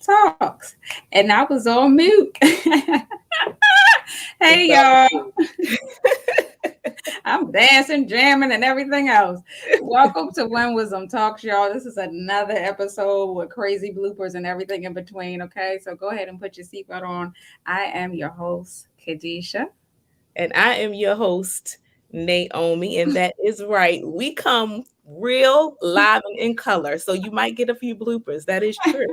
Talks. And I was on mute. Hey, It's all y'all. good. I'm dancing, jamming, and everything else. Welcome to When Wisdom Talks, y'all. This is another episode with crazy bloopers and everything in between. Okay, so go ahead and put your seatbelt on. I am your host, Kadesha. And I am your host, Naomi, and that is right. We come real live and in color, so you might get a few bloopers. That is true.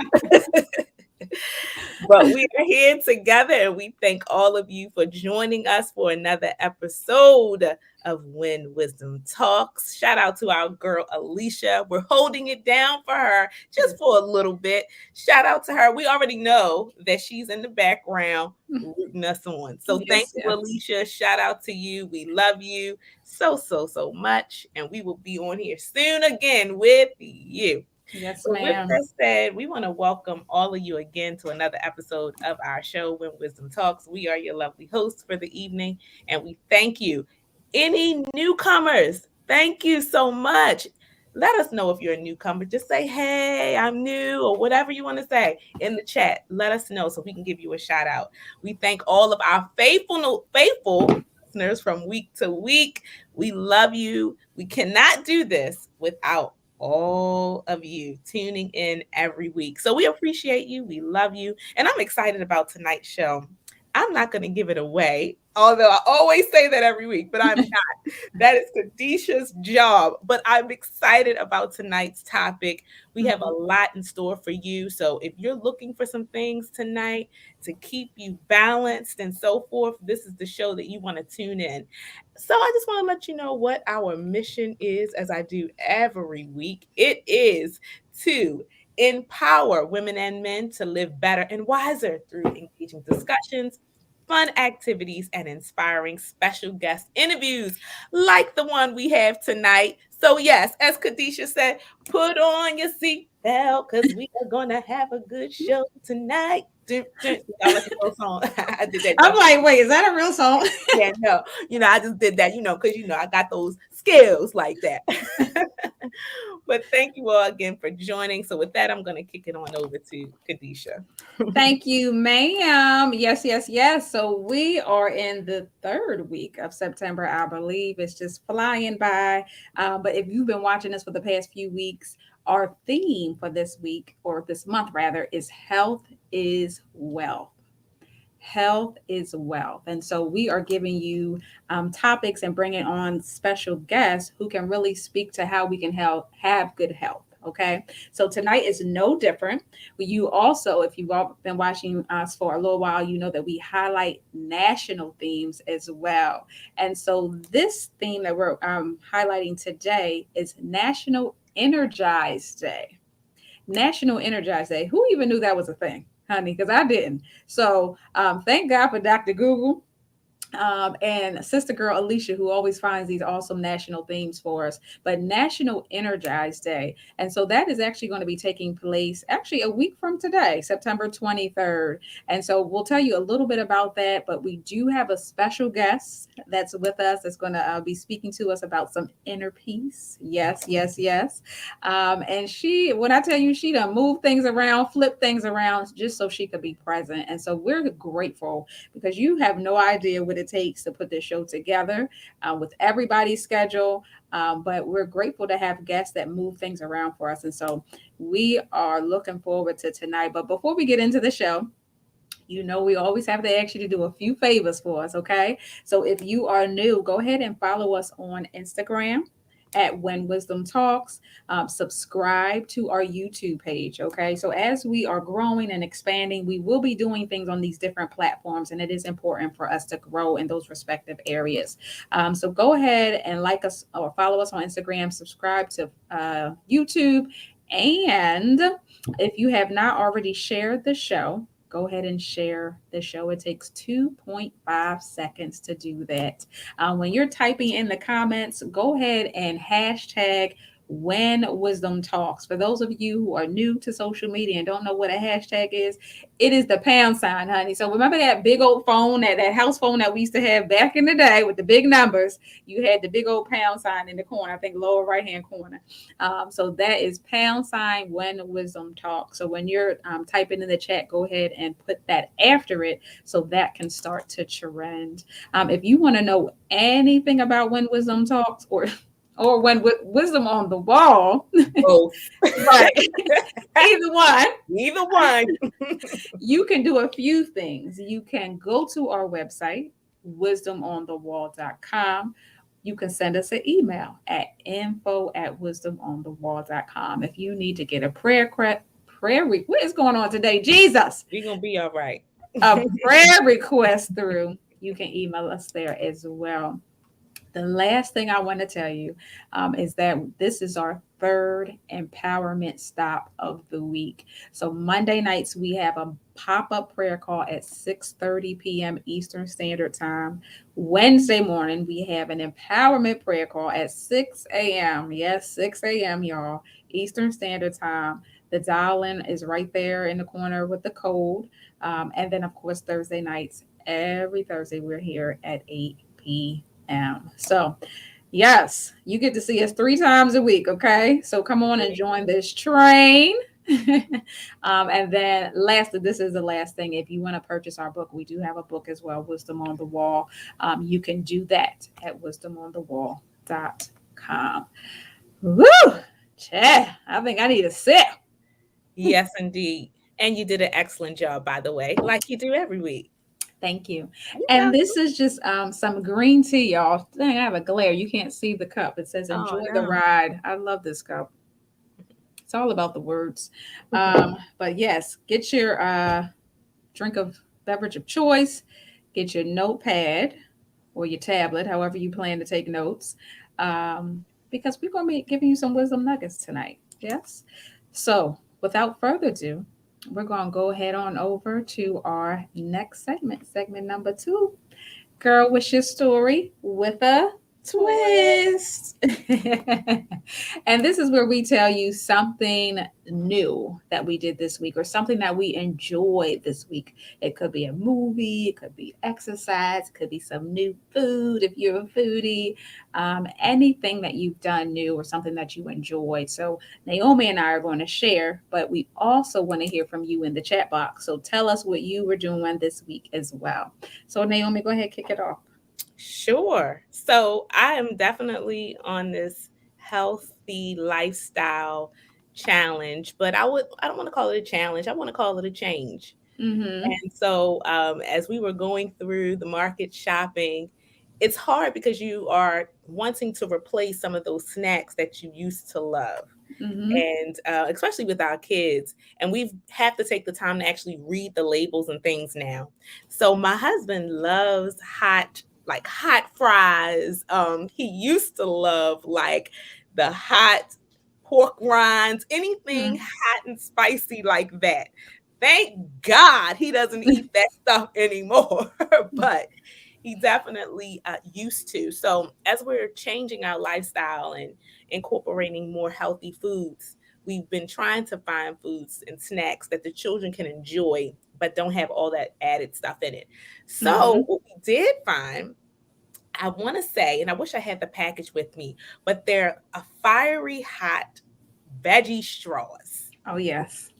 But we are here together, and we thank all of you for joining us for another episode of When Wisdom Talks. Shout out to our girl Alisha. We're holding it down for her just for a little bit. Shout out to her. We already know that she's in the background rooting us on. So thank Yes, you, yes. Alisha. Shout out to you. We love you so much. And we will be on here soon again with you. Yes, So with ma'am. that said, we want to welcome all of you again to another episode of our show, When Wisdom Talks. We are your lovely hosts for the evening, and we thank you. Any newcomers, thank you so much. Let us know if you're a newcomer. Just say, hey, I'm new, or whatever you want to say in the chat. Let us know so we can give you a shout out. We thank all of our faithful listeners from week to week. We love you. We cannot do this without all of you tuning in every week. So we appreciate you. We love you. And I'm excited about tonight's show. I'm not going to give it away, although I always say that every week, but I'm not. That is Kadesha's job. But I'm excited about tonight's topic. We have a lot in store for you. So if you're looking for some things tonight to keep you balanced and so forth, this is the show that you want to tune in. So I just want to let you know what our mission is, as I do every week. It is to empower women and men to live better and wiser through engaging discussions, fun activities, and inspiring special guest interviews like the one we have tonight. So, yes, as Kadesha said, put on your seatbelt because we are going to have a good show tonight. Dun, dun. I like the whole song. I did that. I'm like, wait, is that a real song? Yeah, no, I just did that, because I got those skills like that. But thank you all again for joining. So with that, I'm going to kick it on over to Kadesha. Thank you, ma'am. Yes, yes, yes. So we are in the third week of September, I believe. It's just flying by. But if you've been watching us for the past few weeks, our theme for this week, or this month rather, is health is wealth. Health is wealth. And so we are giving you topics and bringing on special guests who can really speak to how we can have good health. Okay. So tonight is no different. You also, if you've all been watching us for a little while, you know that we highlight national themes as well. And so this theme that we're highlighting today is National Energize Day. National Energize Day. Who even knew that was a thing, honey? Because I didn't. So thank God for Dr. Google. And sister girl Alisha, who always finds these awesome national themes for us, but National Energize Day. And so that is actually going to be taking place actually a week from today, September 23rd. And so we'll tell you a little bit about that, but we do have a special guest that's with us that's going to be speaking to us about some inner peace. Yes, yes, yes. And when I tell you, she done move things around, flip things around just so she could be present. And so we're grateful because you have no idea what it it takes to put this show together with everybody's schedule. But we're grateful to have guests that move things around for us. And so we are looking forward to tonight. But before we get into the show, we always have to ask you to do a few favors for us, okay? So if you are new, go ahead and follow us on Instagram at When Wisdom Talks. Subscribe to our YouTube page, okay? So as we are growing and expanding, we will be doing things on these different platforms, and it is important for us to grow in those respective areas. So go ahead and like us or follow us on Instagram, subscribe to YouTube, and if you have not already shared the show, go ahead and share the show. It takes 2.5 seconds to do that. When you're typing in the comments, go ahead and hashtag When Wisdom Talks. For those of you who are new to social media and don't know what a hashtag is, it is the pound sign, honey. So remember that big old phone, that house phone that we used to have back in the day with the big numbers? You had the big old pound sign in the corner, I think lower right hand corner. So that is pound sign When Wisdom Talks. So when you're typing in the chat, go ahead and put that after it so that can start to trend. If you want to know anything about When Wisdom Talks or when wisdom on the wall, Both. right? Either one. Either one. You can do a few things. You can go to our website, wisdomonthewall.com. You can send us an email at info@wisdomonthewall.com. If you need to get a what is going on today? Jesus. We're going to be all right. A prayer request through, you can email us there as well. The last thing I want to tell you is that this is our third empowerment stop of the week. So Monday nights we have a pop-up prayer call at 6:30 p.m. Eastern Standard Time. Wednesday morning we have an empowerment prayer call at 6 a.m. Yes, 6 a.m. y'all, Eastern Standard Time. The dial-in is right there in the corner with the code. And then of course Thursday nights, every Thursday we're here at 8 p.m. So, yes, you get to see us 3 times a week. Okay, so come on and join this train. And then, lastly, this is the last thing. If you want to purchase our book, we do have a book as well, Wisdom on the Wall. You can do that at wisdomonthewall.com. Woo! Chad, I think I need a sip. Yes, indeed. And you did an excellent job, by the way, like you do every week. Thank you. You're And welcome. this is just some green tea, y'all. Dang, I have a glare. You can't see the cup. It says Oh, enjoy the no. ride. I love this cup. It's all about the words. But yes, get your drink of beverage of choice, get your notepad or your tablet, however you plan to take notes, because we're going to be giving you some wisdom nuggets tonight. Yes. So without further ado, we're going to go ahead on over to our next segment number 2. Girl, what's your story with a twist? And this is where we tell you something new that we did this week or something that we enjoyed this week. It could be a movie, it could be exercise, it could be some new food if you're a foodie, anything that you've done new or something that you enjoyed. So Naomi and I are going to share, but we also want to hear from you in the chat box. So tell us what you were doing this week as well. So Naomi, go ahead, kick it off. Sure. So I am definitely on this healthy lifestyle challenge, but I don't want to call it a challenge. I want to call it a change. Mm-hmm. And so as we were going through the market shopping, it's hard because you are wanting to replace some of those snacks that you used to love. Mm-hmm. And especially with our kids, and we have to take the time to actually read the labels and things now. So my husband loves hot fries. He used to love like the hot pork rinds, anything hot and spicy like that. Thank God he doesn't eat that stuff anymore, but he definitely used to. So as we're changing our lifestyle and incorporating more healthy foods, we've been trying to find foods and snacks that the children can enjoy, but don't have all that added stuff in it. Mm-hmm. So what we did find, I want to say, and I wish I had the package with me, but they're a fiery hot veggie straws. Oh yes.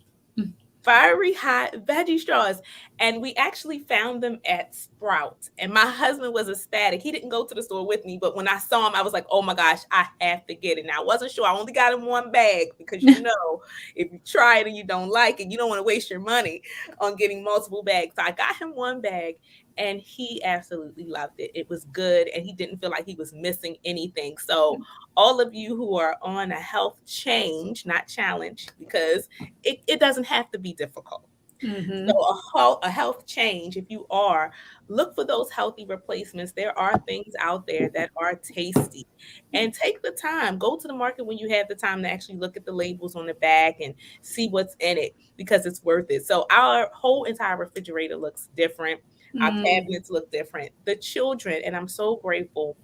Fiery hot veggie straws. And we actually found them at Sprouts. And my husband was ecstatic. He didn't go to the store with me, but when I saw him, I was like, oh my gosh, I have to get it. Now, I wasn't sure. I only got him one bag because if you try it and you don't like it, you don't want to waste your money on getting multiple bags. So I got him one bag and he absolutely loved it. It was good and he didn't feel like he was missing anything. So, all of you who are on a health change, not challenge, because it doesn't have to be difficult. Mm-hmm. So a health change, if you are, look for those healthy replacements. There are things out there that are tasty. And take the time. Go to the market when you have the time to actually look at the labels on the bag and see what's in it because it's worth it. So our whole entire refrigerator looks different. Our Mm-hmm. cabinets look different. The children, and I'm so grateful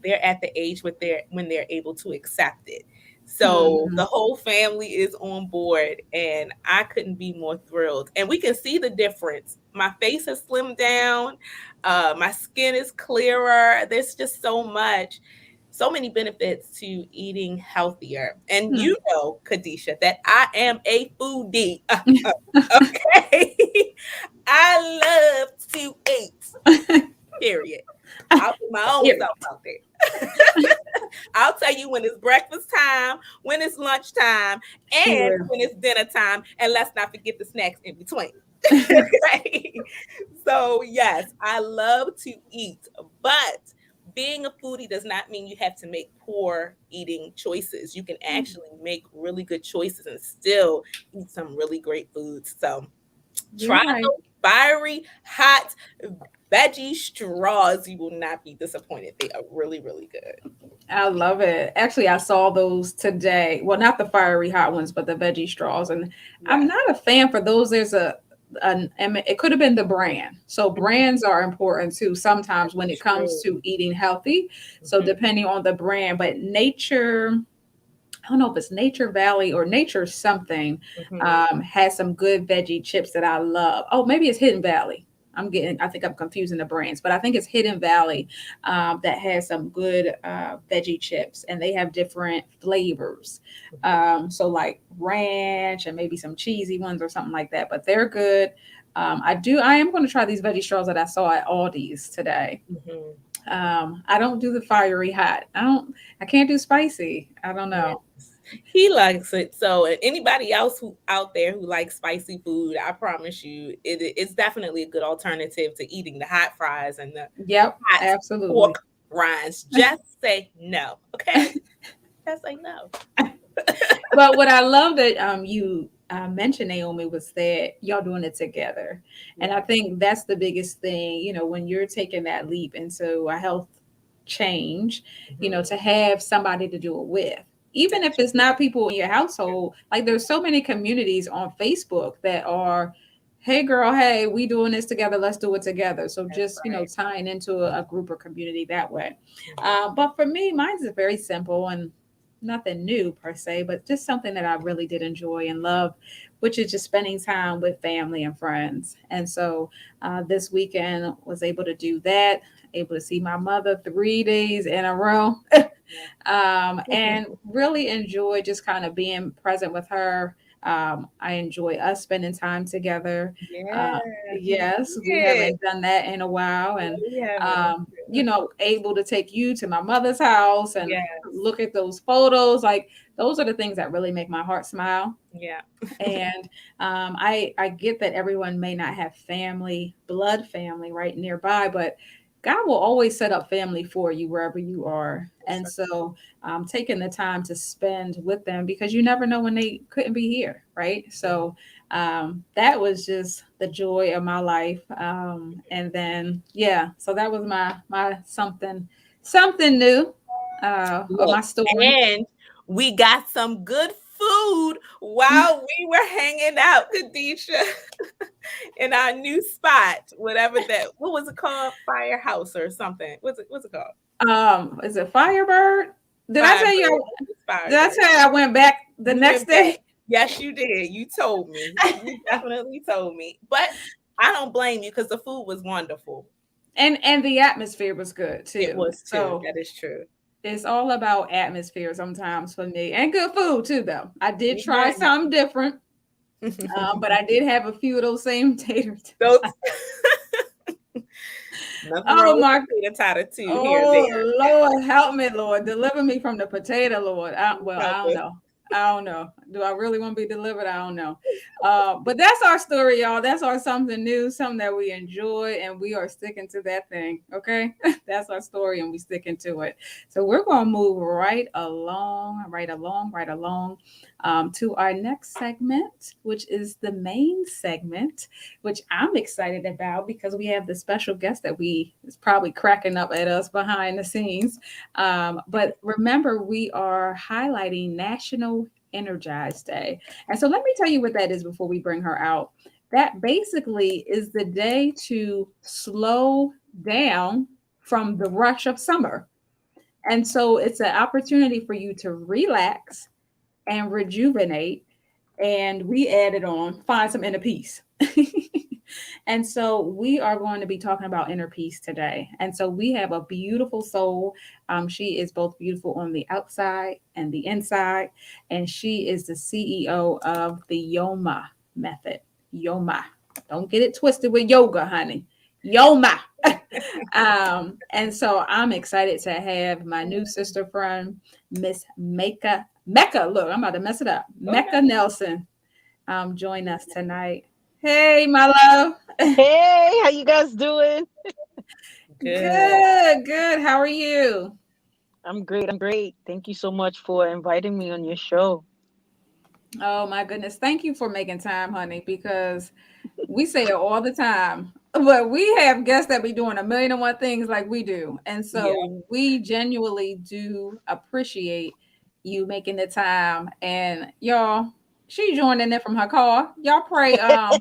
they're at the age with their when they're able to accept it. So the whole family is on board, and I couldn't be more thrilled. And we can see the difference. My face has slimmed down, my skin is clearer. There's just so many benefits to eating healthier. And Mm-hmm. Kadesha, that I am a foodie. Okay, I love to eat. Period. I'll put my own Period. self out there. I'll tell you when it's breakfast time, when it's lunchtime, She and will. when it's dinner time. And let's not forget the snacks in between. Okay. So, yes, I love to eat, but being a foodie does not mean you have to make poor eating choices. You can actually make really good choices and still eat some really great foods. So, You're try right. those fiery, hot veggie straws. You will not be disappointed. They are really, really good. I love it. Actually, I saw those today. Well, not the fiery hot ones, but the veggie straws. And I'm Yes. not a fan for those. There's it could have been the brand. So Mhm. brands are important too sometimes when That's it comes true. to eating healthy. So Mhm, depending on the brand, but Nature, I don't know if it's Nature Valley or Nature something, mhm. has some good veggie chips that I love. Oh, maybe it's Hidden Valley. I think I'm confusing the brands, but I think it's Hidden Valley, that has some good veggie chips, and they have different flavors. So like ranch and maybe some cheesy ones or something like that, but they're good. I am going to try these veggie straws that I saw at Aldi's today. Mhm. I don't do the fiery hot. I can't do spicy. I don't Yes. know. He likes it. So, and anybody else who out there who likes spicy food, I promise you, it's definitely a good alternative to eating the hot fries and the Yep, hot absolutely. pork rinds. Just say no, okay? Just say no. But what I love that you mentioned, Naomi, was that y'all doing it together, and I Yeah. think that's the biggest thing. When you're taking that leap into a health change, Mhm. to have somebody to do it with, even if That's it's true. not people in your household. Like there's so many communities on Facebook that are, hey girl, hey, we doing this together, let's do it together. So That's just right. tying into a group or community that way. Mhm. But for me, mine's is very simple and nothing new per se, but just something that I really did enjoy and love, which is just spending time with family and friends. And so this weekend was able to do that, able to see my mother 3 days in a row, and really enjoy just kind of being present with her. I enjoy us spending time together. Yeah, Uh, he yes, we did. haven't done that in a while, No, and we haven't. able to take you to my mother's house and Yes. look at those photos. Like those are the things that really make my heart smile. Yeah. And I get that everyone may not have blood family right nearby, but God will always set up family for you wherever you are. That's And right. so taking the time to spend with them, because you never know when they couldn't be here, right? Mhm. So that was just the joy of my life. And then yeah, so that was my something new, of Look, my story. and we got some good food while we were hanging out, Kadesha, in our new spot, whatever that. What was it called? Firehouse or something? What's it called? Is it Firebird? Did I tell Firebird. you? It's Did I Firebird. tell you I went back the You next went back. day? Yes, you did. You told me. You definitely told me. But I don't blame you because the food was wonderful. And the atmosphere was good It too. was too. So That is true. it's all about atmosphere sometimes for me, and good food too. Though I did try Yeah. something different. But I did have a few of those same tater Those tots. nothing wrong Oh with my, potato tater too here and oh Lord, help me, Lord, deliver me from the potato, Lord. there. I Help don't us. know. I don't know. Do I really want to be delivered? I don't know. But that's our story, y'all. That's our something new, something that we enjoy, and we are sticking to that thing. Okay, that's our story, and we sticking to it. So we're gonna move right along, to our next segment, which is the main segment, which I'm excited about because we have the special guest that we is probably cracking up at us behind the scenes. But remember, we are highlighting National Energized Day. And so let me tell you what that is before we bring her out. That basically is the day to slow down from the rush of summer. And so it's an opportunity for you to relax and rejuvenate. And we added on find some inner peace. And so we are going to be talking about inner peace today. And so we have a beautiful soul. She is both beautiful on the outside and the inside. And she is the CEO of the Yoma method. Yoma. Don't get it twisted with yoga, honey. Yoma. And so I'm excited to have my new sister friend, Miss Mecca. Look, I'm about to mess it up. Okay. Mecca Nelson, join us tonight. Hey, my love. Hey, how you guys doing? Good. Good, good. How are you? I'm great. I'm great. Thank you so much for inviting me on your show. Oh my goodness. Thank you for making time, honey, because we say it all the time. But we have guests that be doing a million and one things like we do. And Yeah. so we genuinely do appreciate you making the time. And y'all, she joining in from her car. Y'all pray a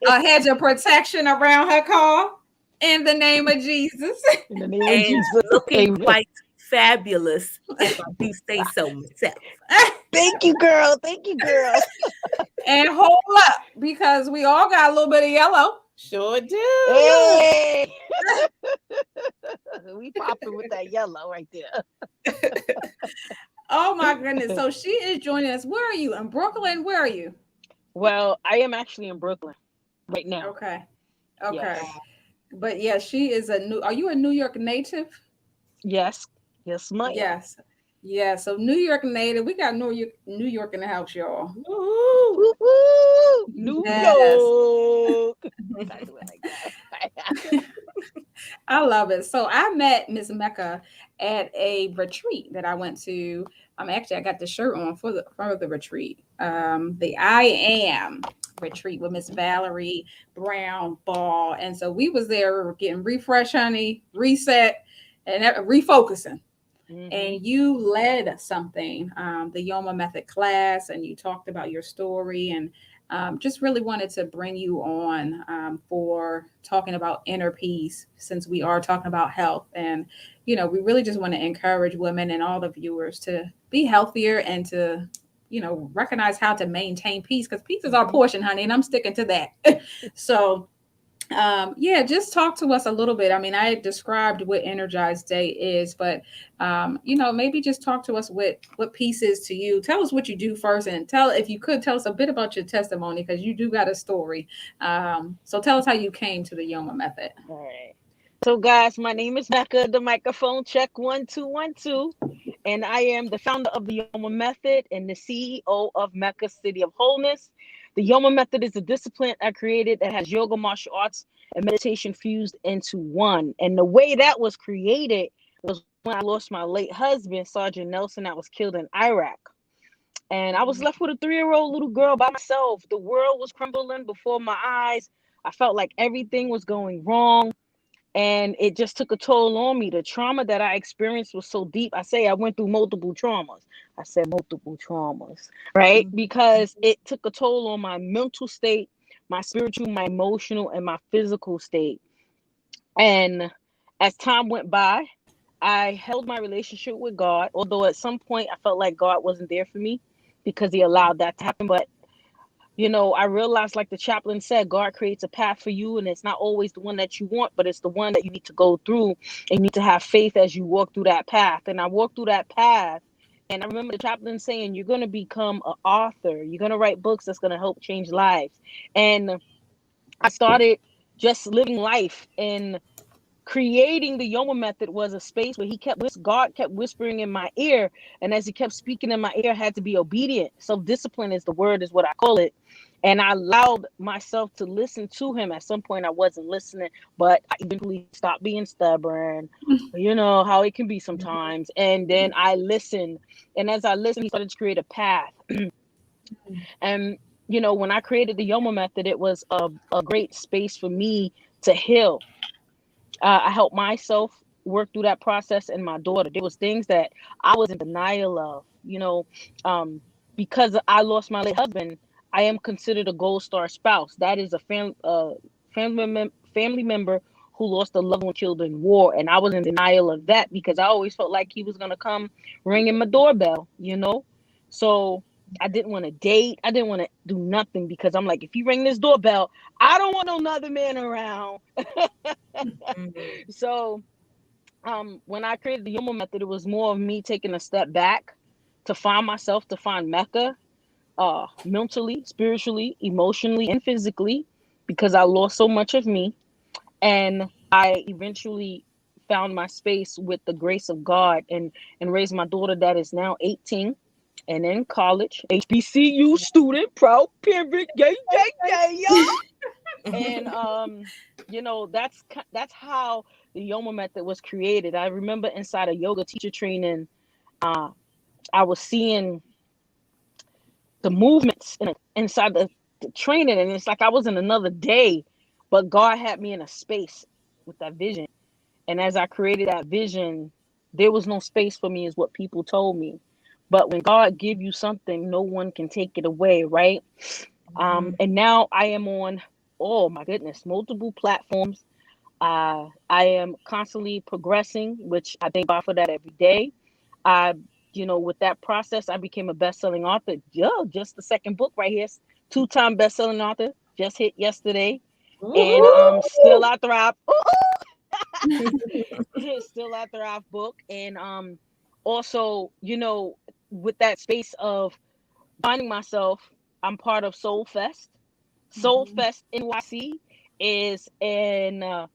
hedge of protection around her car in the name of Jesus. In the name of And Jesus. looking Amen. quite fabulous, if I do say so myself. Thank you, girl. Thank you, girl. And hold up, because we all got a little bit of yellow. Sure do. Hey, we popping with that yellow right there. Oh my goodness. So she is joining us. Where are you? In Brooklyn? Where are you? Well, I am actually in Brooklyn right now. Okay. Yes. Okay. But yeah, she is a new, are you a New York native? Yes. Yes, ma'am. Yes. Yeah. So New York native. We got New York in the house, y'all. Woo. Woo-hoo! New Yes. York. Gotta do it like that. I love it. So I met Miss Mecca at a retreat that I went to. Actually I got the shirt on for the retreat. The I Am retreat with Miss Valerie Brown Ball. And so we was there getting refresh, honey, reset, and refocusing. hmm And you led something, the Yoma Method class, and you talked about your story, and just really wanted to bring you on for talking about inner peace, since we are talking about health. And, we really just want to encourage women and all the viewers to be healthier and to, recognize how to maintain peace, because peace is our Mhm. portion, honey, and I'm sticking to that. So, yeah, just talk to us a little bit. I mean, I described what Energized Day is, but maybe just talk to us what peace is to you. Tell us what you do first, and if you could tell us a bit about your testimony, because you do got a story. So tell us how you came to the Yoma method. All right. So, guys, my name is Mecca. The microphone check 1 2 1 2, and I am the founder of the Yoma Method and the CEO of Mecca City of Wholeness. The Yoma Method is a discipline I created that has yoga, martial arts, and meditation fused into one. And the way that was created was when I lost my late husband, Sergeant Nelson, that was killed in Iraq. And I was left with a 3-year-old little girl by myself. The world was crumbling before my eyes. I felt like everything was going wrong, and it just took a toll on me. The trauma that I experienced was so deep. I say I went through multiple traumas. I said multiple traumas, right? Mhm. Because it took a toll on my mental state, my spiritual, my emotional, and my physical state. And as time went by, I held my relationship with God, although at some point I felt like God wasn't there for me because he allowed that to happen. But I realized, like the chaplain said, God creates a path for you, and it's not always the one that you want, but it's the one that you need to go through, and you need to have faith as you walk through that path. And I walked through that path And I remember the chaplain saying, you're going to become an author. You're going to write books that's going to help change lives. And I started just living life, and creating the Yoma method was a space where God kept whispering in my ear. And as he kept speaking in my ear, I had to be obedient. Self-discipline is the word, is what I call it. And I allowed myself to listen to him. At some point I wasn't listening, but I eventually stopped being stubborn. You know how it can be sometimes. And then I listened. And as I listened, he started to create a path. And when I created the Yoma method, it was a great space for me to heal. I helped myself work through that process, and my daughter. There was things that I was in denial of, um, because I lost my late husband. I am considered a gold star spouse. That is a family member who lost a loved one killed in war, and I was in denial of that because I always felt like he was gonna come ringing my doorbell. So I didn't want to date. I didn't want to do nothing because I'm like, if he ring this doorbell, I don't want no other man around. So when I created the Yoma method, it was more of me taking a step back to find myself, to find Mecca, mentally, spiritually, emotionally, and physically, because I lost so much of me. And I eventually found my space with the grace of God, and raised my daughter that is now 18 and in college, HBCU student, proud parent, yay, yay, yay, y'all. And that's how the Yoma method was created. I remember inside a yoga teacher training, uh, I was seeing the movements inside the training, and it's like I was in another day, but God had me in a space with that vision. And as I created that vision, there was no space for me, is what people told me. But when God give you something, no one can take it away, right? And now I am on, oh my goodness, multiple platforms. I am constantly progressing, which I thank God for that every day. I, with that process, I became a best-selling author. Yo, just the second book right here, two-time best-selling author, just hit yesterday, and still I thrive. Still I thrive book, and also, with that space of finding myself, I'm part of Soul Fest. Soul Fest NYC is in a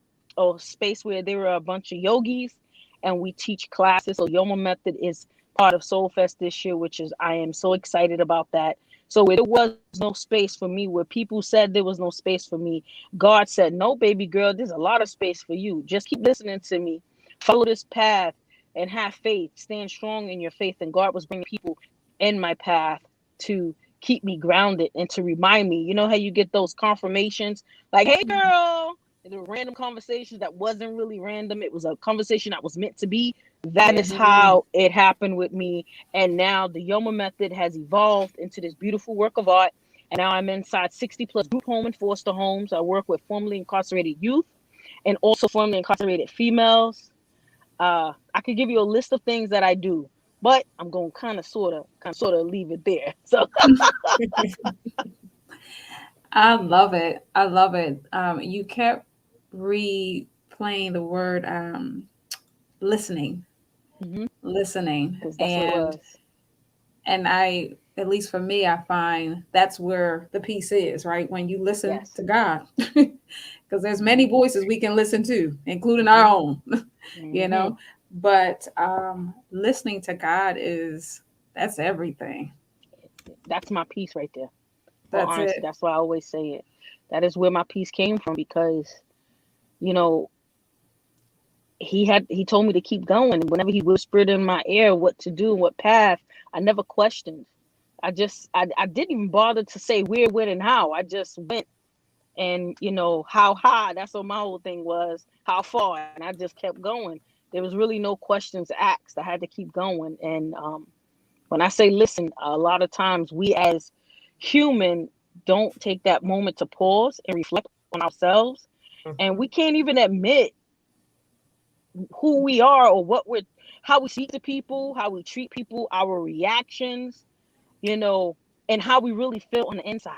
space where there are a bunch of yogis, and we teach classes. So Yoma Method is part of Soul Fest this year, which is, I am so excited about that. So where there was no space for me, where people said there was no space for me, God said, no, baby girl, there's a lot of space for you. Just keep listening to me. Follow this path and have faith. Stand strong in your faith. And God was bringing people in my path to keep me grounded and to remind me. You know how you get those confirmations like, hey girl, the random conversations that wasn't really random. It was a conversation that was meant to be. That is how it happened with me. And now the Yoma method has evolved into this beautiful work of art. And now I'm inside 60 plus group home and foster homes. I work with formerly incarcerated youth and also formerly incarcerated females. I could give you a list of things that I do, but I'm going to kind of sort of leave it there. So I love it. I love it. You kept replaying the word listening, mhm, listening, because that's what it and was. I, at least for me, I find that's where the peace is, right? When you listen Yes. to God, because there's many voices we can listen to, including our Hmm. own, you Hmm. know. But listening to God that's everything. That's my piece right there. All That's honesty, it. that's why I always say it. That is where my peace came from, because you know he told me to keep going. Whenever he whispered in my ear what to do, what path, I never questioned. I didn't even bother to say where, when, and how. I just went, and how high. That's what my whole thing was. How far, and I just kept going. There was really no questions asked. I had to keep going, and when I say listen, a lot of times we as human don't take that moment to pause and reflect on ourselves, and we can't even admit who we are or how we speak to people, how we treat people, our reactions, you know, and how we really feel on the inside.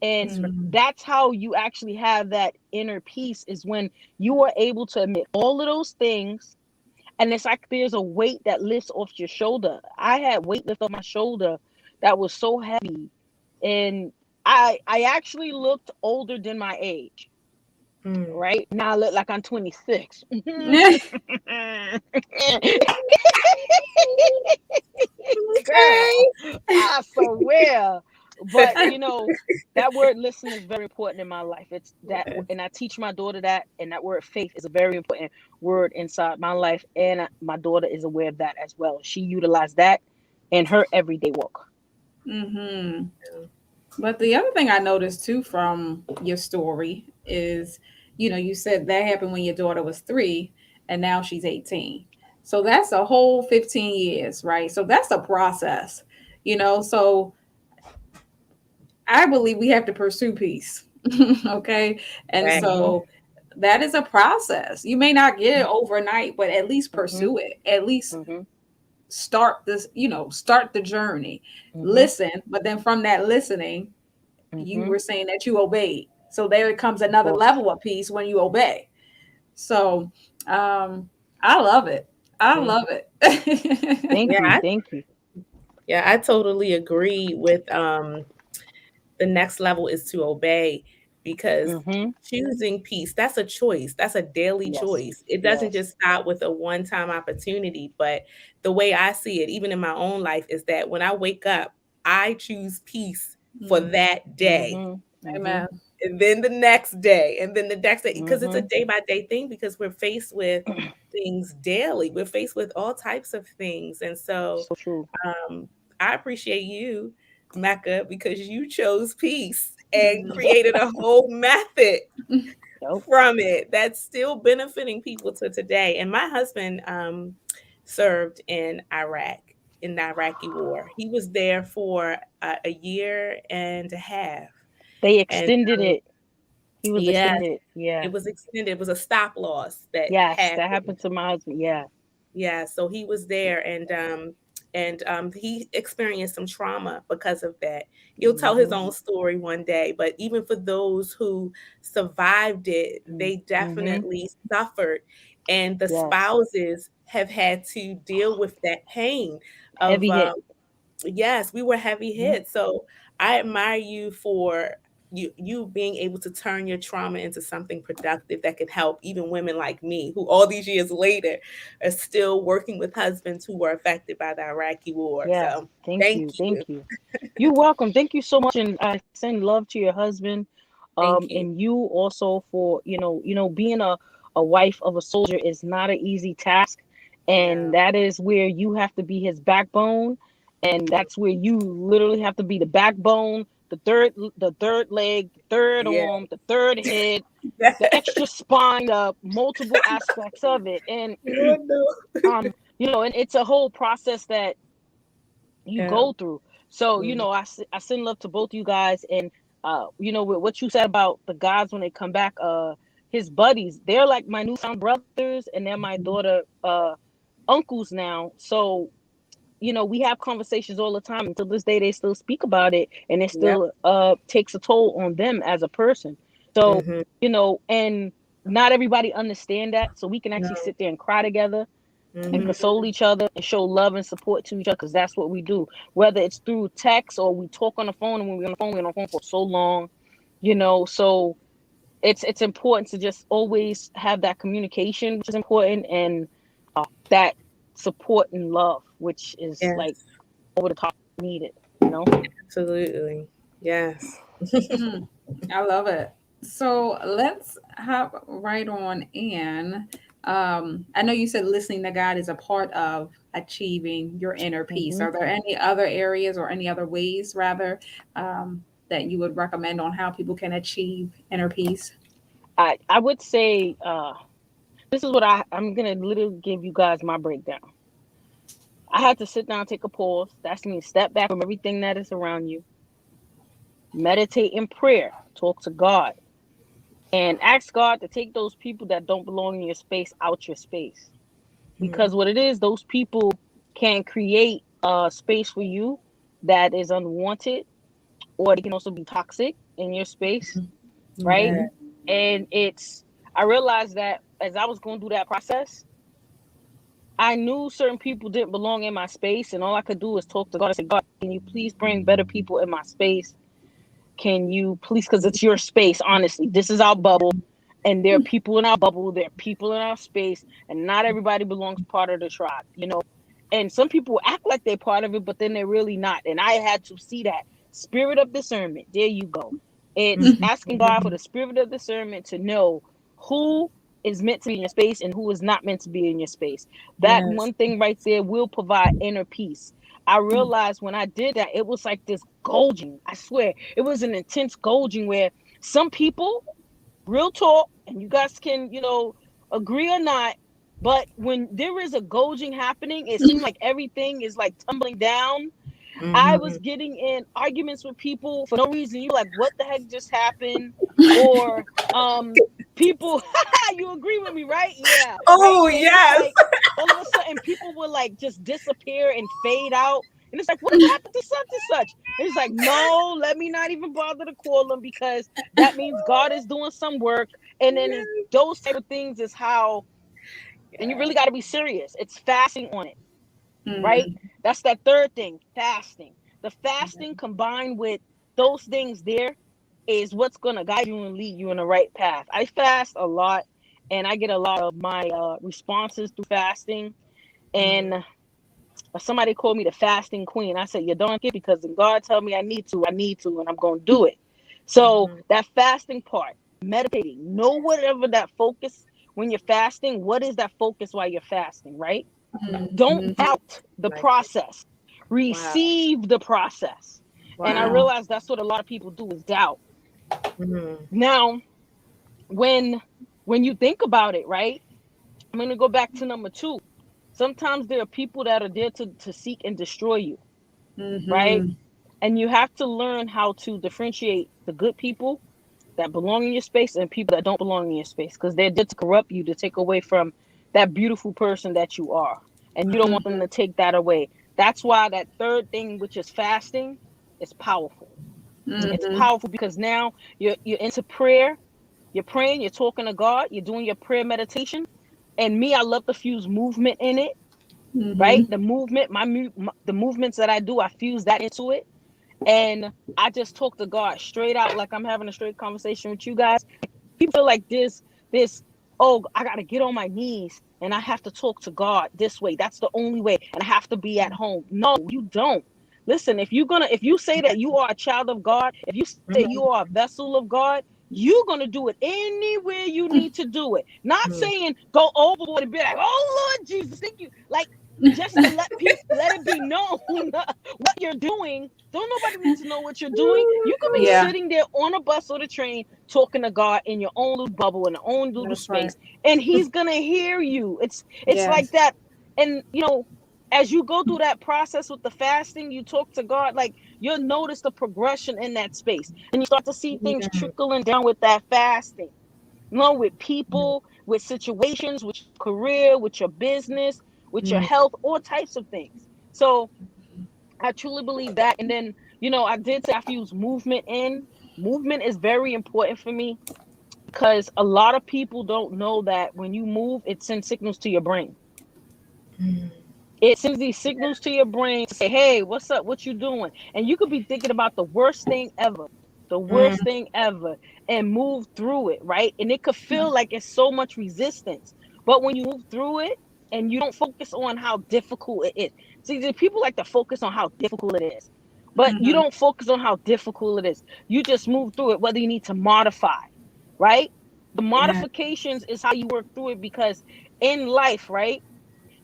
And That's right. Mm. that's how you actually have that inner peace, is when you are able to admit all of those things, and it's like there's a weight that lifts off your shoulder. I had weight lift off my shoulder that was so heavy, and I actually looked older than my age. Mm. Right now, I look like I'm 26. Okay. Girl, I swear. But that word listen is very important in my life. It's that, Yes. and I teach my daughter that, and that word faith is a very important word inside my life, and my daughter is aware of that as well. She utilized that in her everyday walk. Mm-hmm. But the other thing I noticed too from your story is, you said that happened when your daughter was 3 and now she's 18. So that's a whole 15 years, right? So that's a process, So I believe we have to pursue peace. Okay. And Right. Mm-hmm. so that is a process. You may not get it overnight, but at least Mm-hmm. pursue it. At least Mm-hmm. start the journey. Mm-hmm. Listen, but then from that listening, you Mm-hmm. were saying that you obeyed. So there comes Of another course. level of peace when you obey. So I love it. I Thank love you. it. Thank Yeah, you. Thank you. I totally agree with the next level is to obey, because Mm-hmm. choosing peace, that's a choice. That's a daily Yes. choice. It doesn't Yes. just stop with a one-time opportunity, but the way I see it, even in my own life, is that when I wake up, I choose peace for Mm, that day. Mm-hmm. Mm-hmm. amen. And then the next day, and then the next day, because it's a Mm-hmm. day by day thing, because we're faced with things daily. We're faced with all types of things. And so So true. um, I appreciate you, Mecca, because you chose peace and Mhm. created a whole method Yep. from it that's still benefiting people to today. And my husband served in Iraq, in the Iraqi war. He was there for a year and a half. They And extended it. He was yes, extended. Yeah. it was extended. It was a stop loss that Yes, that happened. happened to my husband. Yeah. Yeah, so he was there, and he experienced some trauma because of that. He'll tell his Mm-hmm. own story one day, but even for those who survived it, they Mm-hmm. definitely suffered, and the Yes. spouses have had to deal with that pain of Heavy hit. yes, we were heavy Mhm. hit. So I admire you for you being able to turn your trauma into something productive that can help even women like me, who all these years later are still working with husbands who were affected by the Iraqi war. Yeah. So Thank thank you. you. Thank you. You're welcome. Thank you so much, and I send love to your husband, Thank you. and you also for being a wife of a soldier is not an easy task, and No. that is where you have to be his backbone, and that's where you literally have to be the backbone, the third leg, the third Yeah. arm, the third head, the extra spine, the multiple aspects of it, and Lord, no. and it's a whole process that you Yeah. go through. So, Mm. I send love to both you guys. And, with what you said about the guys when they come back, his buddies, they're like my newfound brothers, and they're my daughter, uncles now. So, we have conversations all the time. Until this day, they still speak about it, and it Yep. still takes a toll on them as a person. So, Hmm. and not everybody understand that. So we can actually No. sit there and cry together and Hmm. console each other and show love and support to each other, because that's what we do, whether it's through text or we talk on the phone. And when we're on the phone for so long, so it's important to just always have that communication, which is important, and that support and love, which is like Yes, over the top needed. absolutely. Yes. Mm, I love it. So let's hop right on in. I know you said listening to God is a part of achieving your inner peace. Hmm. Are there any other areas or any other ways, rather, that you would recommend on how people can achieve inner peace? I would say, this is what I'm gonna literally give you guys my breakdown. I had to sit down, take a pause. That's mean step back from everything that is around you, meditate in prayer, talk to God, and ask God to take those people that don't belong in your space out your space. Mhm. Because what it is, those people can create a space for you that is unwanted, or they can also be toxic in your space, right? Yeah. Hmm. And I realized that as I was going through that process, I knew certain people didn't belong in my space, and all I could do is talk to God. I said, God, can you please bring better people in my space? Can you please, because it's your space, honestly. This is our bubble, and there are people in our bubble, there are people in our space, and not everybody belongs part of the tribe, you know. And some people act like they're part of it, but then they're really not. And I had to see that spirit of discernment. There you go. It's asking God for the spirit of discernment to know who is meant to be in your space and who is not meant to be in your space. That Yes. one thing right there will provide inner peace. I realized when I did that, it was like this gouging. I swear, it was an intense gouging where some people, real talk, and you guys can, you know, agree or not, but when there is a gouging happening, it seems like everything is like tumbling down. I was getting in arguments with people for no reason. You like, what the heck just happened? Or people, you agree with me, right? Yeah, right. Oh, And it's yes. like all of a sudden people will like just disappear and fade out. And it's like, what happened to such and such? And it's like, no, let me not even bother to call them because that means God is doing some work. And then those type of things is how, and you really got to be serious. It's fasting on it, right? That's that third thing, fasting. The fasting combined with those things there is what's going to guide you and lead you in the right path. I fast a lot and I get a lot of my responses through fasting. And somebody called me the fasting queen. I said, you don't get because God told me I need to, and I'm going to do it. So that fasting part, meditating, know whatever that focus when you're fasting, what is that focus while you're fasting, right? Don't doubt the process. Receive the process. And I Wow. realize that's what a lot of people do is doubt. Mhm. Now, when you think about it, right? I'm gonna go back to number two. Sometimes there are people that are there to seek and destroy you, right? And you have to learn how to differentiate the good people that belong in your space and people that don't belong in your space because they're there to corrupt you, to take away from that beautiful person that you are. And you don't want them to take that away. That's why that third thing, which is fasting, is powerful. It's powerful because now you're into prayer, you're praying, you're talking to God, you're doing your prayer meditation. And me, I love to fuse movement in it, right? The movement, the movements that I do, I fuse that into it. And I just talk to God straight out like I'm having a straight conversation with you guys. People feel like this, oh, I gotta get on my knees and I have to talk to God this way. That's the only way. And I have to be at home. No, you don't. Listen, if you say that you are a child of God, if you say you are a vessel of God, you're gonna do it anywhere you need to do it. Not saying go overboard and be like, oh Lord Jesus, thank you. Like just to let it be known what you're doing. Don't nobody need to know what you're doing. You could be Yeah, sitting there on a bus or the train talking to God in your own little bubble, in your own little that's right. space, and He's gonna hear you. It's like Yes. that. And you know, as you go through that process with the fasting, you talk to God, like you'll notice the progression in that space. And you start to see things trickling down with that fasting. You know, with people, with situations, with your career, with your business, with your health, all types of things. So I truly believe that. And then, you know, I did say I fuse movement in. Movement is very important for me because a lot of people don't know that when you move, it sends signals to your brain. It sends these signals to your brain to say, hey, what's up? What you doing? And you could be thinking about the worst thing ever, and move through it, right? And it could feel like it's so much resistance. But when you move through it and you don't focus on how difficult it is. See, the people like to focus on how difficult it is. But you don't focus on how difficult it is. You just move through it, whether you need to modify, right? The Yeah. modifications is how you work through it because in life, right?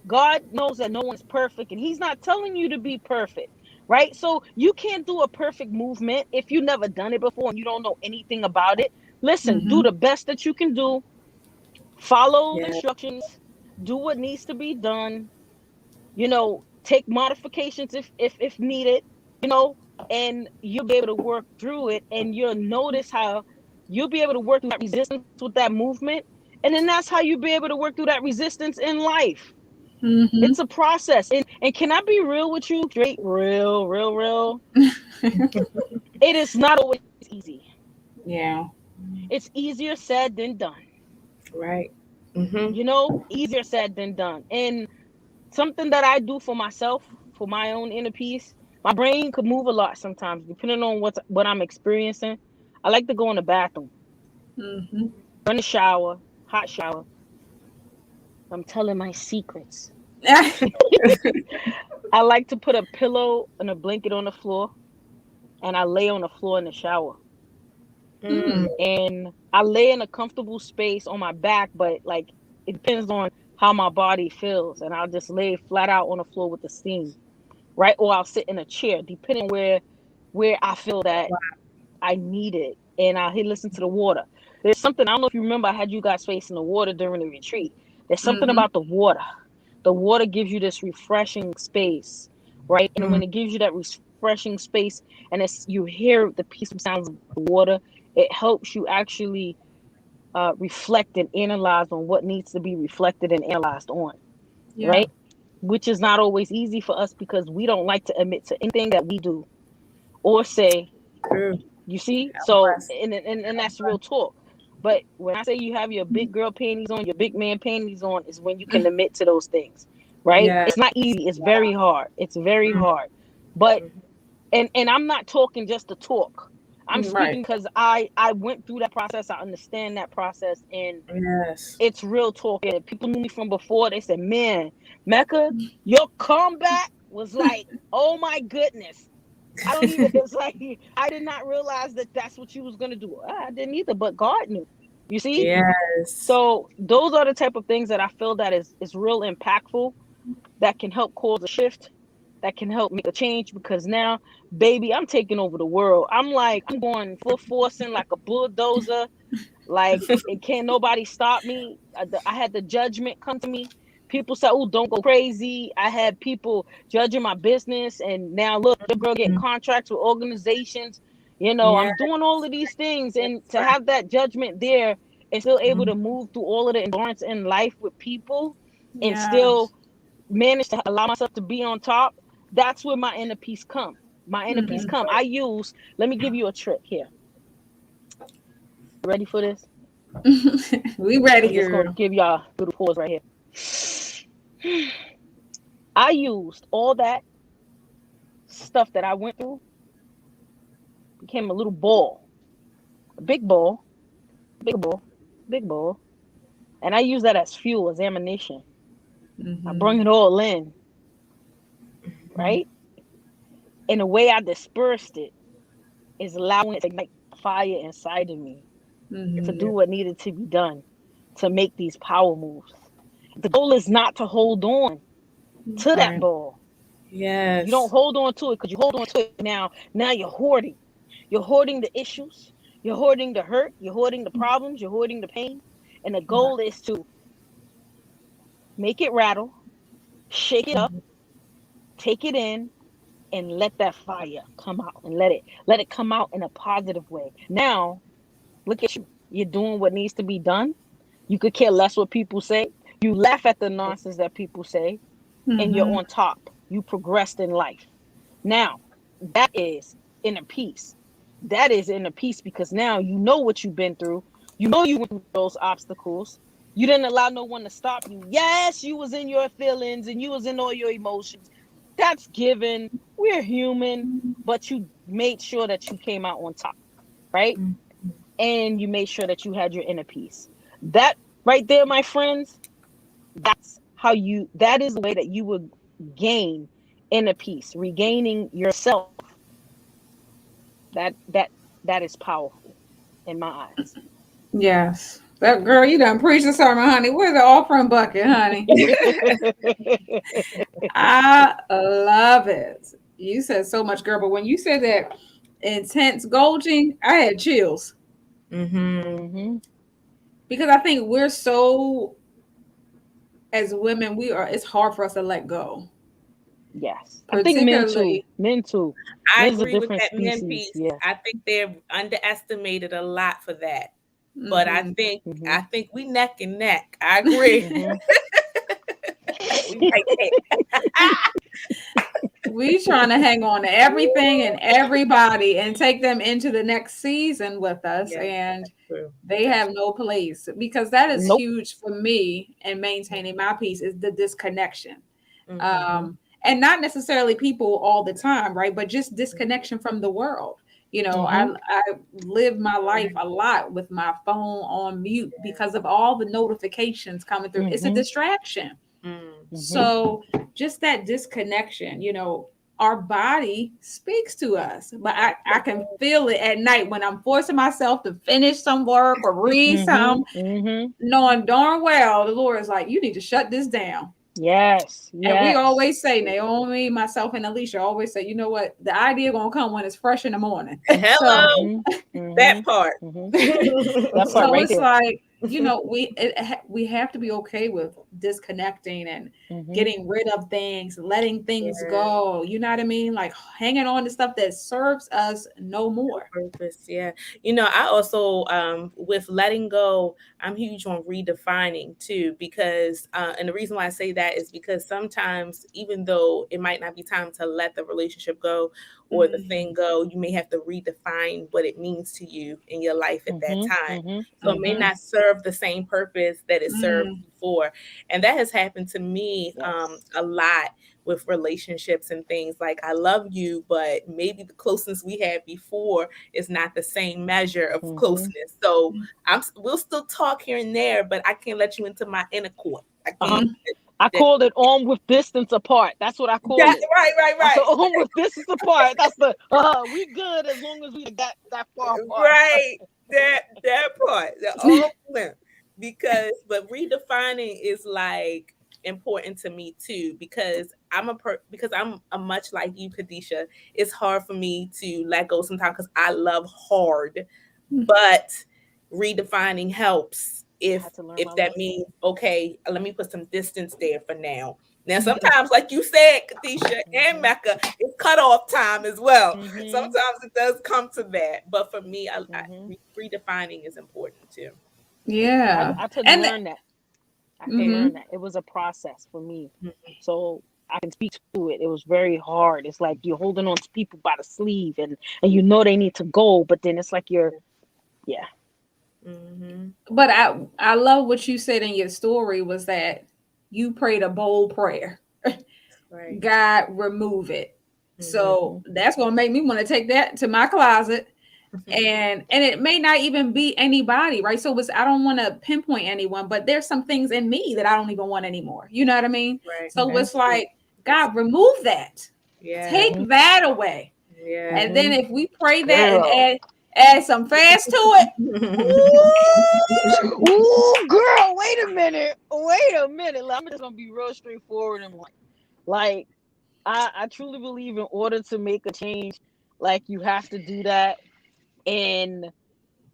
God knows that no one's perfect and He's not telling you to be perfect, right? So you can't do a perfect movement if you've never done it before and you don't know anything about it. Listen, do the best that you can do, follow the Yeah. instructions, do what needs to be done, you know, take modifications if needed, you know, and you'll be able to work through it and you'll notice how you'll be able to work through that resistance with that movement. And then that's how you'll be able to work through that resistance in life. It's a process. And can I be real with you? Straight, real. It is not always easy. Yeah. It's easier said than done. Right. Mm-hmm. You know, easier said than done. And something that I do for myself, for my own inner peace. My brain could move a lot sometimes, depending on what I'm experiencing. I like to go in the bathroom, Mm-hmm. run the shower, hot shower. I'm telling my secrets. I like to put a pillow and a blanket on the floor, and I lay on the floor in the shower. Mm. And I lay in a comfortable space on my back, but like it depends on how my body feels. And I'll just lay flat out on the floor with the steam, right? Or I'll sit in a chair, depending on where I feel that Wow. I need it. And I'll listen to the water. There's something, I don't know if you remember, I had you guys facing the water during the retreat. There's something Mm-hmm. about the water. The water gives you this refreshing space, right? And Mm. when it gives you that refreshing space and it's you hear the peaceful sounds of the water, it helps you actually reflect and analyze on what needs to be reflected and analyzed on, Yeah. right? Which is not always easy for us because we don't like to admit to anything that we do or say. True. You see? I'm So, blessed. and that's real talk. But when I say you have your big girl panties on, your big man panties on, is when you can admit to those things, right? Yeah. It's not easy. It's very hard. It's very Mm. hard. But Mhm. and I'm not talking just to talk. I'm Right. speaking because I went through that process. I understand that process, and Yes. it's real talk. And people knew me from before. They said, "Man, Mecca, your comeback was like, oh my goodness." I don't even. It's like I did not realize that that's what you was gonna do. I didn't either, but God knew. You see. Yes. So those are the type of things that I feel that is real impactful, that can help cause a shift, that can help make a change. Because now, baby, I'm taking over the world. I'm like I'm going full forcing like a bulldozer. Like it can't nobody stop me. I had the judgment come to me. People say, "Oh, don't go crazy." I had people judging my business, and now look, the girl getting Mm. contracts with organizations. Yeah. I'm doing all of these things, and to have that judgment there and still able Mm. to move through all of the endurance in life with people, and still Yes. manage to allow myself to be on top. That's where my inner peace come. My inner peace Mm-hmm. come. I use. Let me give you a trick here. Ready for this? We ready, I'm just gonna girl. give y'all a little pause right here. I used all that stuff that I went through, became a little ball, a big ball, big ball, big ball, and I use that as fuel, as ammunition. I Mm-hmm. bring it all in, Mhm. right? And the way I dispersed it is allowing it to ignite fire inside of me to Mm-hmm. do Yeah. what needed to be done to make these power moves. The goal is not to hold on to that Right. ball. You don't Yes. hold on to it because you hold on to it now. Now you're hoarding. You're hoarding the issues. You're hoarding the hurt. You're hoarding the problems. You're hoarding the pain. And the Wow. goal is to make it rattle, shake it up, Mhm. take it in, and let that fire come out and let it come out in a positive way. Now, look at you. You're doing what needs to be done. You could care less what people say. You laugh at the nonsense that people say, and you're Mm-hmm. on top. You progressed in life. Now, that is inner peace. That is inner peace because now you know what you've been through. You know you went through those obstacles. You didn't allow no one to stop you. Yes, you was in your feelings and you was in all your emotions. That's given. We're human, but you made sure that you came out on top, right? Mhm. And you made sure that you had your inner peace. That right there, my friends, that is the way that you would gain inner peace, regaining yourself. That is powerful in my eyes. Yes. That girl, you done preached the sermon, honey. Where's the offering bucket, honey? I love it. You said so much, girl. But when you said that intense gouging, I had chills Mhm. Hmm. because I think we're so, as women, we are. It's hard for us to let go, Yes, I think men too. particularly. Men too. I Men's a agree with different that men species. piece. Yeah. I think they're underestimated a lot for that. But I Hmm. think Hmm. I think we neck and neck. I agree. Hmm. We right there. We trying to hang on to everything and everybody and take them into the next season with us, Yeah, and that's true. they That's have no place because that is Nope. huge for me in maintaining my peace is the disconnection. Mm-hmm. And not necessarily people all the time, right? But just disconnection from the world. You know, Mm-hmm. I live my life a lot with my phone on mute because of all the notifications coming through. It's a Mm-hmm. distraction. Mm. Mm-hmm. So just that disconnection, you know, our body speaks to us, but I can feel it at night when I'm forcing myself to finish some work or read Mm-hmm. some, Mm-hmm. knowing darn well the Lord is like, you need to shut this down. Yes. And we Yes. always say, Naomi, myself, and Alicia always say, you know what? The idea gonna come when it's fresh in the morning. So, Hello, Mm-hmm. that Mm-hmm. part. Mm-hmm. That part so right it's there. like, you know, we have to be okay with disconnecting and Mm-hmm. getting rid of things, letting things Yeah. go. You know what I mean? Like hanging on to stuff that serves us no No more. purpose, yeah. I also with letting go, I'm huge on redefining too, because and the reason why I say that is because sometimes even though it might not be time to let the relationship go or the Mm-hmm. thing go, you may have to redefine what it means to you in your life at that Mm-hmm. time. Mm-hmm. So it may Mm-hmm. not serve the same purpose that it served Mm-hmm. before. And that has happened to me Yes. a lot with relationships and things. Like, I love you, but maybe the closeness we had before is not the same measure of Mm-hmm. closeness. So we'll still talk here and there, but I can't let you into my inner court. I Uh-huh. can't. I That, called it on with distance apart. That's what I called that it. right, right, I said right, on with distance apart. That's the we good as long as we that far apart. right. That part, the all limp. But redefining is like important to me too, because because I'm a much like you, Kadesha. It's hard for me to let go sometimes because I love hard, but redefining helps I had to learn my if that lesson. means, okay, let me put some distance there for now. Now sometimes, like you said, Kadesha and Mm-hmm. Mecca, it's cutoff time as well. Mm-hmm. Sometimes it does come to that, but for me, Mm-hmm. redefining is important too. Yeah. I had to And learn that. I had to learn mm-hmm. that. It was a process for me. Mhm. So I can speak to it. It was very hard. It's like you're holding on to people by the sleeve and you know they need to go, but then it's like you're yeah. Mhm. But I love what you said in your story was that you prayed a bold prayer. Right. God remove it. Mhm. So Mm-hmm. that's gonna make me want to take that to my closet. Mhm. And it may not even be anybody, right? So it's I don't want to pinpoint anyone, but there's some things in me that I don't even want anymore. You know what I mean? Right. So Mm-hmm. it's That's true. like, That's God, remove that. yeah. Take Mm-hmm. that away. Yeah. And then Mm-hmm. if we pray that and Girl. add some fast to it, ooh, Ooh, girl, wait a minute. Wait a minute. I'm just gonna be real straightforward and like I truly believe in order to make a change, like you have to do that. And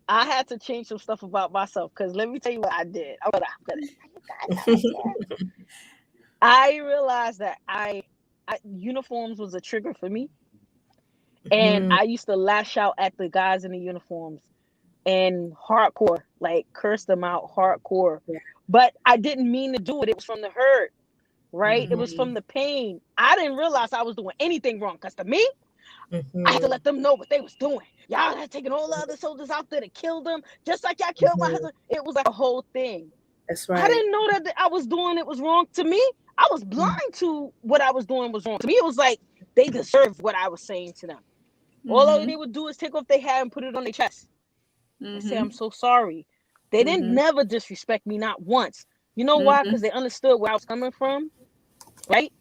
I had to change some stuff about myself because let me tell you what I did. I'm gonna tell you guys what I did. I realized that I uniforms was a trigger for me, and Mhm. I used to lash out at the guys in the uniforms and hardcore, like curse them out hardcore. Yeah. But I didn't mean to do it. It was from the hurt, right? It was Mhm. from the pain. I didn't realize I was doing anything wrong because to me, I had to Mhm. let them know what they was doing. Y'all had taken all the other soldiers out there to kill them, just like y'all killed my Mhm. husband. It was like a whole thing. That's I right. didn't know that I was doing it was wrong. To me, I was blind to what I was doing was wrong. To me, it was like they deserved what I was saying to them. All they mm-hmm, would do is take off their hat and put it on their chest and say, mm-hmm, I'm so sorry. They didn't mm-hmm, never disrespect me, not once. You know why? mm-hmm, Because they understood where I was coming from, right?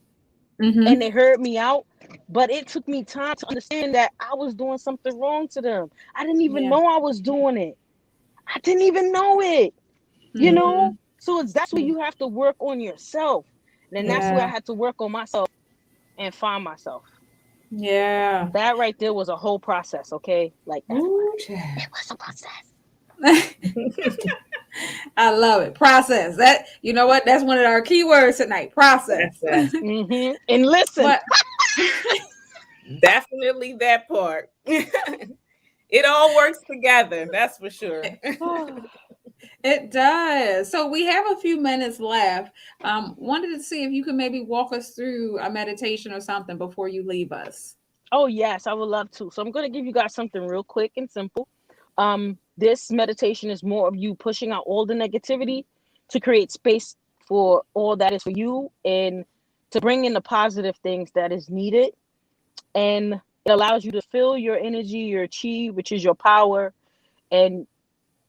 And mm-hmm. they heard me out. But it took me time to understand that I was doing something wrong to them. I didn't even Yeah. know I was doing it. I didn't even know it, you Mm-hmm. know? So that's where you have to work on yourself. And then that's where I Yeah. had to work on myself and find myself. Yeah. That right there was a whole process, okay? Like Ooh, everybody. child. It was a process. I love it. Process. That you know what? That's one of our key words tonight. Process. That's And listen, But definitely that part. It all works together. That's for sure. it does. So we have a few minutes left. Wanted to see if you could maybe walk us through a meditation or something before you leave us. oh yes, I would love to. So I'm gonna give you guys something real quick and simple. This meditation is more of you pushing out all the negativity to create space for all that is for you and to bring in the positive things that is needed. And it allows you to feel your energy, your chi, which is your power, and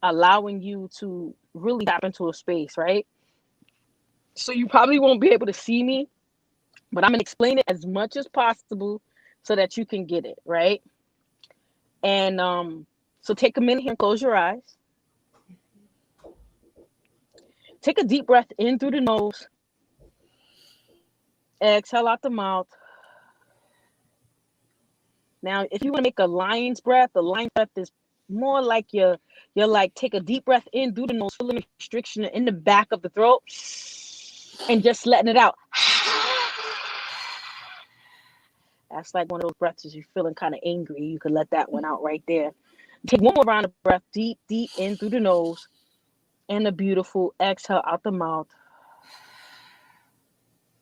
allowing you to really tap into a space, right? So you probably won't be able to see me, but I'm going to explain it as much as possible so that you can get it, right? And so take a minute here and close your eyes. Take a deep breath in through the nose, exhale out the mouth. Now, if you want to make a lion's breath, the lion's breath is more like you're like take a deep breath in through the nose, feeling the restriction in the back of the throat, and just letting it out. That's like one of those breaths as you're feeling kind of angry. You could let that one out right there. Take one more round of breath, deep, deep in through the nose, and a beautiful exhale out the mouth.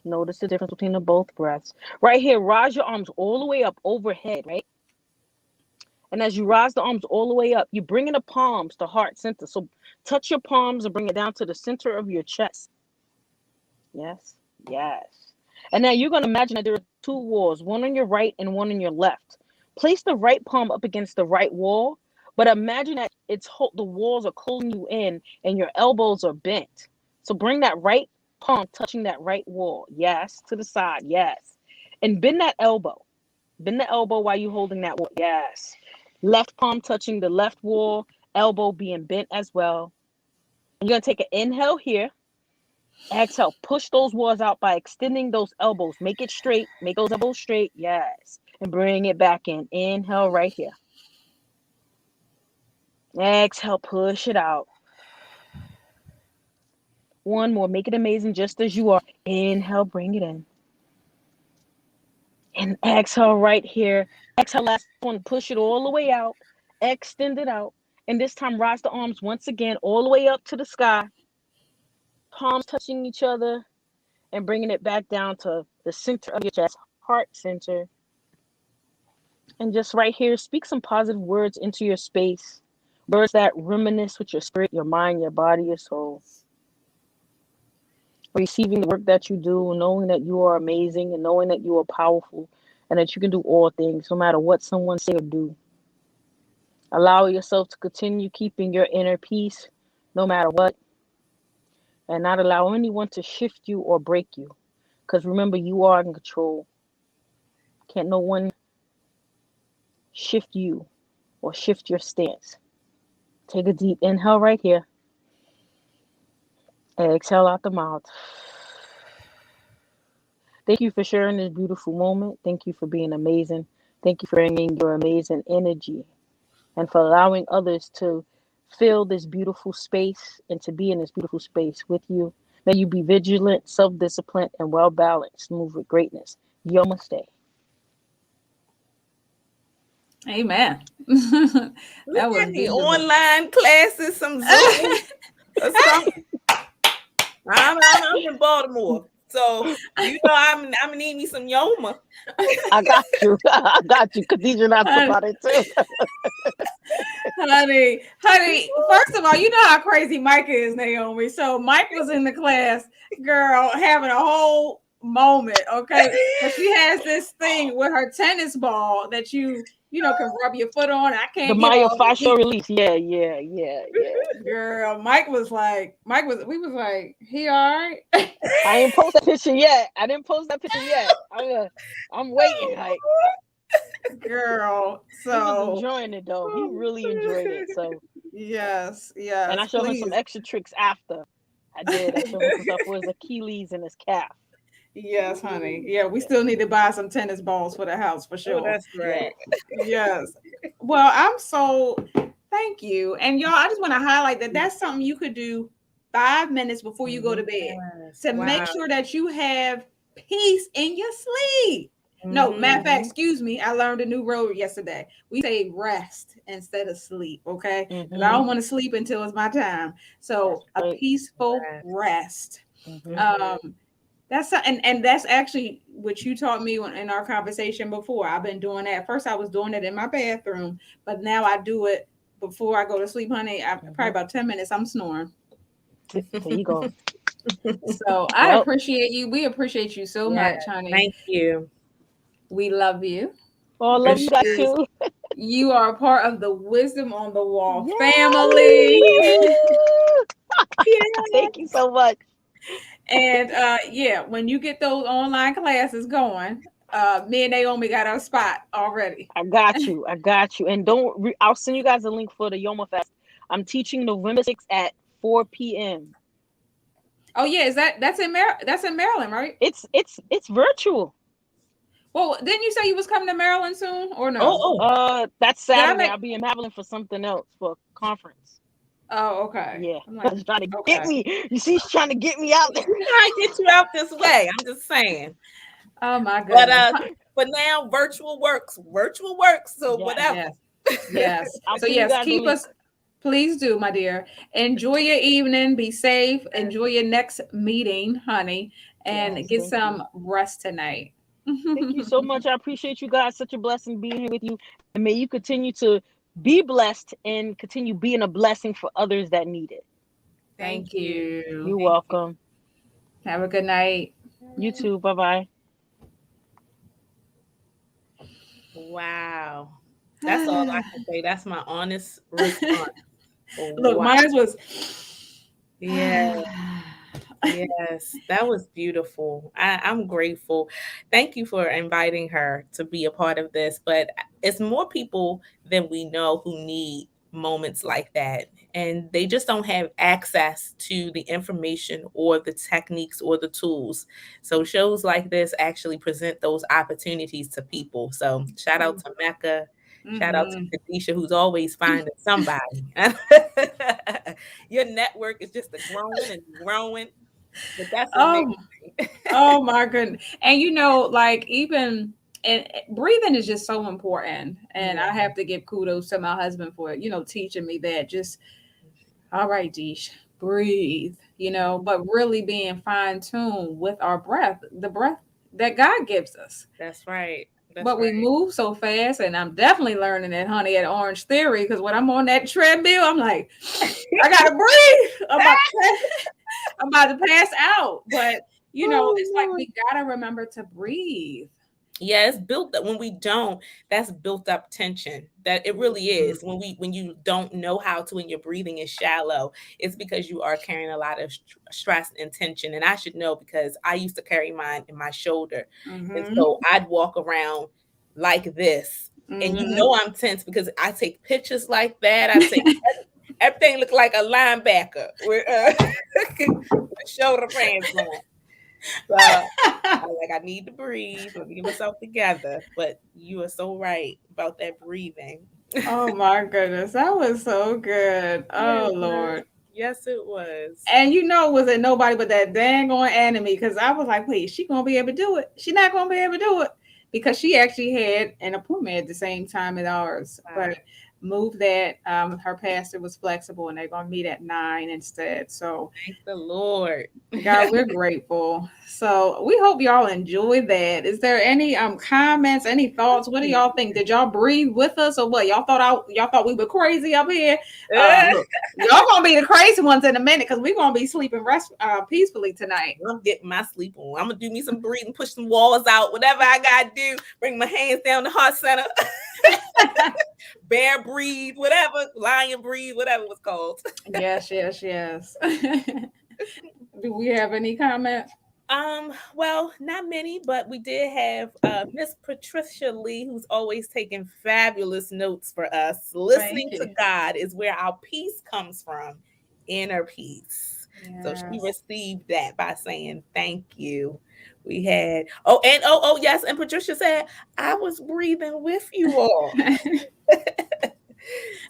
Notice the difference between the both breaths. Right here, rise your arms all the way up overhead, right? And as you rise the arms all the way up, you bring in the palms to heart center. So touch your palms and bring it down to the center of your chest. Yes, yes. And now you're going to imagine that there are two walls, one on your right and one on your left. Place the right palm up against the right wall, but imagine that the walls are closing you in and your elbows are bent. So bring that right palm touching that right wall. Yes, to the side. Yes. And bend that elbow. Bend the elbow while you're holding that wall. Yes. Left palm touching the left wall, elbow being bent as well. And you're going to take an inhale here. Exhale, push those walls out by extending those elbows. Make it straight. Make those elbows straight. Yes. And bring it back in. Inhale right here. Exhale, push it out. One more. Make it amazing just as you are. Inhale, bring it in. And exhale right here. Exhale, last one. Push it all the way out. Extend it out. And this time, rise the arms once again all the way up to the sky. Palms touching each other. And bringing it back down to the center of your chest, heart center. And just right here, speak some positive words into your space. Words that reminisce with your spirit, your mind, your body, your soul. Receiving the work that you do, knowing that you are amazing and knowing that you are powerful and that you can do all things, no matter what someone say or do. Allow yourself to continue keeping your inner peace, no matter what, and not allow anyone to shift you or break you. Because remember, you are in control. Can't no one shift you or shift your stance. Take a deep inhale right here. Exhale out the mouth. Thank you for sharing this beautiful moment. Thank you for being amazing. Thank you for bringing your amazing energy and for allowing others to feel this beautiful space and to be in this beautiful space with you. May you be vigilant, self-disciplined, and well-balanced. Move with greatness. Namaste. Amen. Look That was at the beautiful. online classes, some Zoom or something. I'm in Baltimore, so I'm gonna need me some Yoma. I got you. I got you. Kadesha and I talk about it too. honey. First of all, you know how crazy Mike is, Naomi. So Mike was in the class, girl, having a whole moment. Okay, but she has this thing with her tennis ball that you can rub your foot on. I can't The get all myofascial release. Yeah. Girl, we was like, he all right? I didn't post that picture yet. I'm waiting. Like, girl. he was So enjoying it though. He really enjoyed it. So yes, and I showed him some extra tricks after. I did. I showed him some stuff for his Achilles and his calf. Yes, honey. Yeah, we still need to buy some tennis balls for the house for sure. Oh, that's right. Yes. Well, thank you. And y'all, I just want to highlight that that's something you could do 5 minutes before you go to bed to make sure that you have peace in your sleep. No, matter of fact, excuse me, I learned a new word yesterday. We say rest instead of sleep, okay? Because I don't want to sleep until it's my time. So a peaceful rest. And that's actually what you taught me in our conversation before. I've been doing that. First, I was doing it in my bathroom, but now I do it before I go to sleep, honey. Probably about 10 minutes, I'm snoring. There you go. So I Well, appreciate you. We appreciate you so Yeah, much, honey. thank you. We love you. I For love you guys sure. too. You are a part of the Wisdom on the Wall family. Yes. Yeah. Thank you so much. And yeah, when you get those online classes going, me and Naomi got our spot already. I got you. I got you. And I'll send you guys a link for the Yoma Fest. I'm teaching November 6th at 4 p.m. Oh yeah, that's in Maryland, right? It's virtual. Well, didn't you say you was coming to Maryland soon or Oh, no? oh. That's Did I Saturday. make I'll be in Maryland for something else for a conference. Oh, okay. Yeah. I'm like, She's trying to get okay. me. You see, she's trying to get me out there. Trying to get you out this way. I'm just saying. Oh my But goodness. for now, virtual works. Virtual works. So Yes. whatever. Yes. Yes. I'll So send you yes, guys a keep link. us. Please do, my dear. Enjoy your evening. Be safe. Enjoy your next meeting, honey, and Yes. get Thank you. some rest tonight. Thank you so much. I appreciate you guys. Such a blessing being here with you. And may you continue to be blessed and continue being a blessing for others that need it. Thank Thank you. you. You're Thank welcome. Have a good night. You you. too. Bye bye. Wow. That's all I can say. That's my honest response. Look, Wow. mine was. Yeah. Yes, that was beautiful. I'm grateful. Thank you for inviting her to be a part of this. But it's more people than we know who need moments like that. And they just don't have access to the information or the techniques or the tools. So shows like this actually present those opportunities to people. So shout out to Mecca. Shout out Mhm. to Kadesha, who's always finding somebody. Your network is just growing and growing. But that's Oh, amazing. oh my goodness. And like even and breathing is just so important. And I Yeah. have to give kudos to my husband for, teaching me that. Just all right, Deesh, breathe, but really being fine-tuned with our breath, the breath that God gives us. That's right. That's But we right. move so fast, and I'm definitely learning it, honey, at Orange Theory. Because when I'm on that treadmill, I'm like, I gotta breathe. I'm about to pass out. But Oh, it's like Lord. we gotta remember to breathe. Yeah, it's built up when we don't, that's built up tension. That it really Mhm. is. When you don't know how to and your breathing is shallow, it's because you are carrying a lot of stress and tension. And I should know because I used to carry mine in my shoulder. And Mhm. so I'd walk around like this. And you Mhm. know I'm tense because I take pictures like that. I take everything look like a linebacker with shoulder pads on. So I need to breathe. Let me get myself together. But you are so right about that breathing. Oh my goodness, that was so good. Yeah, Oh it was. Lord. Yes, it was. And was it nobody but that dang on enemy? Because I was like, wait, she gonna be able to do it? She not gonna be able to do it because she actually had an appointment at the same time as ours, Wow. but moved that. Her pastor was flexible, and they're gonna meet at 9 instead. So Thank the Lord. God, we're grateful. So we hope y'all enjoy that. Is there any comments, any thoughts? What do y'all think? Did y'all breathe with us or what? Y'all thought we were crazy up here? Look, y'all gonna be the crazy ones in a minute because we're gonna be sleeping peacefully tonight. I'm getting my sleep on. I'm gonna do me some breathing, push some walls out, whatever I gotta do. Bring my hands down the heart center. Bear breathe, whatever. Lion breathe, whatever it's called. Yes, yes, yes. Do we have any comments? Well, not many, but we did have Miss Patricia Lee, who's always taking fabulous notes for us. Thank Listening to you. God is where our peace comes from, inner peace. So she Yes. received that by saying thank you. We had yes, and Patricia said, I was breathing with you all.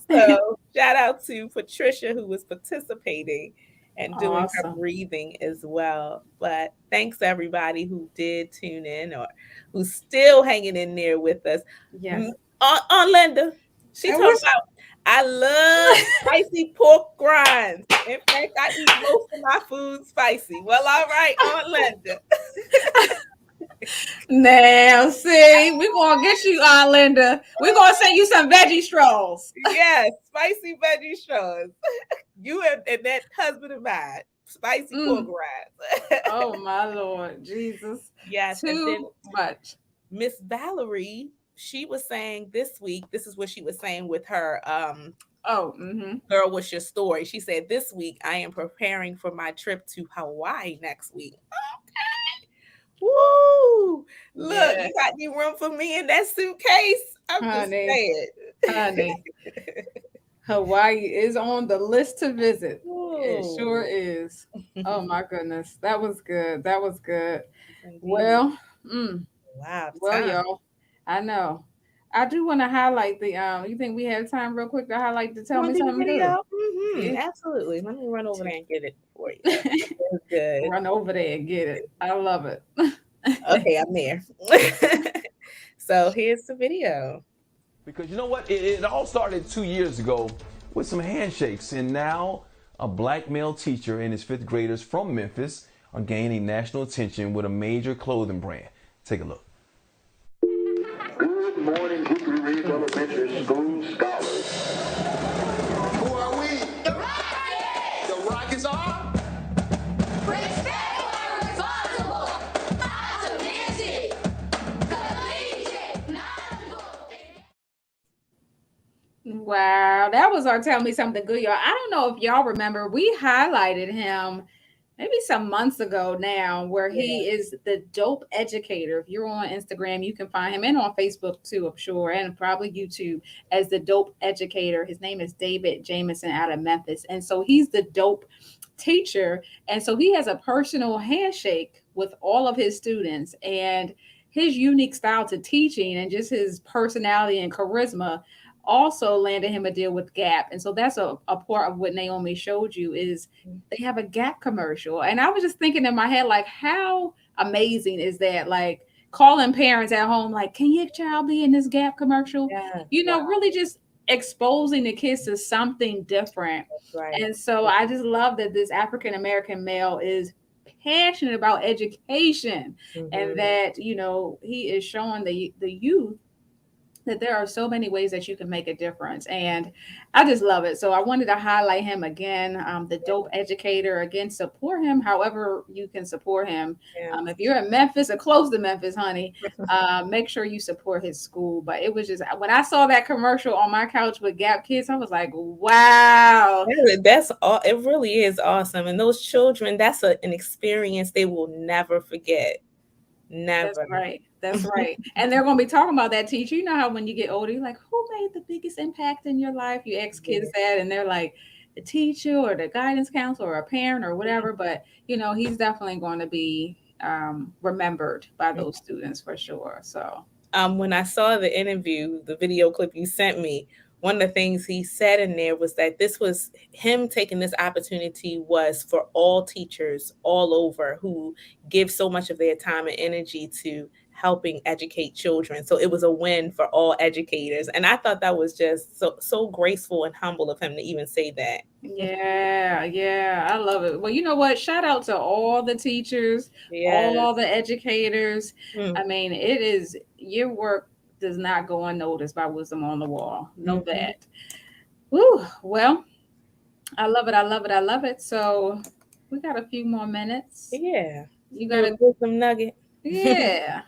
So shout out to Patricia who was participating and doing her Awesome. breathing as well. But thanks everybody who did tune in or who's still hanging in there with us. Yes. On Linda, she I talking wish. about I love spicy pork grinds. In fact, I eat most of my food spicy. Well, all right, Aunt Linda. Now, see, we're gonna get you, Linda. We're gonna send you some veggie straws. Yes, spicy veggie straws. You and that husband of mine. spicy pork rinds. Oh my Lord, Jesus. Yes, and then Too much. Miss Valerie, she was saying this week, this is what she was saying with her Oh, mm-hmm. girl, what's your story? She said, this week I am preparing for my trip to Hawaii next week. Okay. Woo! Look, Yeah, you got any room for me in that suitcase? I'm just honey, saying. honey. Hawaii is on the list to visit. It sure Ooh. is. Oh my goodness. That was good. That was good. Indeed. Well, mm, Wow, well, time. y'all. I know. I do want to highlight the you think we have time real quick to highlight the You tell want me to do the something good? video? Yeah. Absolutely. Let me run over there and get it for you. It's good. Run over there and get it. I love it. Okay, I'm there. So here's the video. Because you know what? It all started 2 years ago with some handshakes, and now a black male teacher and his fifth graders from Memphis are gaining national attention with a major clothing brand. Take a look. Good morning, Hickory Ridge Elementary School scholars. Who are we? The Rockets! The Rockets are? Respectful and responsible, optimistic, collegiate, knowledgeable. Wow, that was our tell me something good, y'all. I don't know if y'all remember, we highlighted him maybe some months ago now, where he is the dope educator. If you're on Instagram, you can find him, and on Facebook too, I'm sure, and probably YouTube, as the dope educator. His name is David Jameson out of Memphis. And so he's the dope teacher. And so he has a personal handshake with all of his students, and his unique style to teaching and just his personality and charisma also landed him a deal with Gap. And so that's a part of what Naomi showed you is they have a Gap commercial. And I was just thinking in my head, like, how amazing is that? Like calling parents at home, like, can your child be in this Gap commercial? Yeah, You wow, know, really just exposing the kids to something different. that's right. And so I just love that this African American male is passionate about education, and Mhm. that, you know, he is showing the youth that there are so many ways that you can make a difference. And I just love it. So I wanted to highlight him again, the dope educator. Again, support him however you can support him. Yeah. If you're in Memphis or close to Memphis, honey, make sure you support his school. But it was just, when I saw that commercial on my couch with Gap Kids, I was like, wow. That's all. It really is awesome. And those children, that's an experience they will never forget. That's Never. right. That's right. And they're going to be talking about that teacher. You know how when you get older, you're like, who made the biggest impact in your life? You ask kids that, and they're like, the teacher or the guidance counselor or a parent or whatever. But, you know, he's definitely going to be remembered by those students for sure. So, When I saw the interview, the video clip you sent me, one of the things he said in there was that this was him taking this opportunity was for all teachers all over who give so much of their time and energy to helping educate children. So it was a win for all educators. And I thought that was just so graceful and humble of him to even say that. yeah, yeah, I love it. Well, you know what? Shout out to all the teachers, Yes. all the educators. Mm. I mean, it is, your work does not go unnoticed by Wisdom on the Wall. Know Mhm. that. Woo, well, I love it. I love it. I love it. So we got a few more minutes. Yeah. You Do got a to, wisdom nugget. yeah.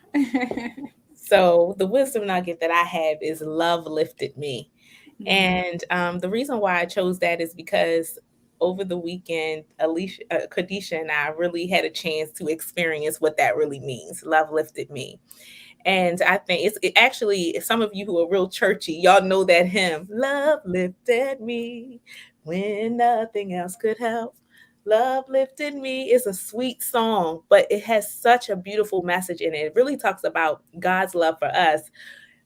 So the wisdom nugget that I have is love lifted me. Mhm. And the reason why I chose that is because over the weekend, Alisha, Kadesha, and I really had a chance to experience what that really means. Love lifted me. And I think actually, some of you who are real churchy, y'all know that hymn. Love lifted me when nothing else could help. Love lifted me is a sweet song, but it has such a beautiful message in it. It really talks about God's love for us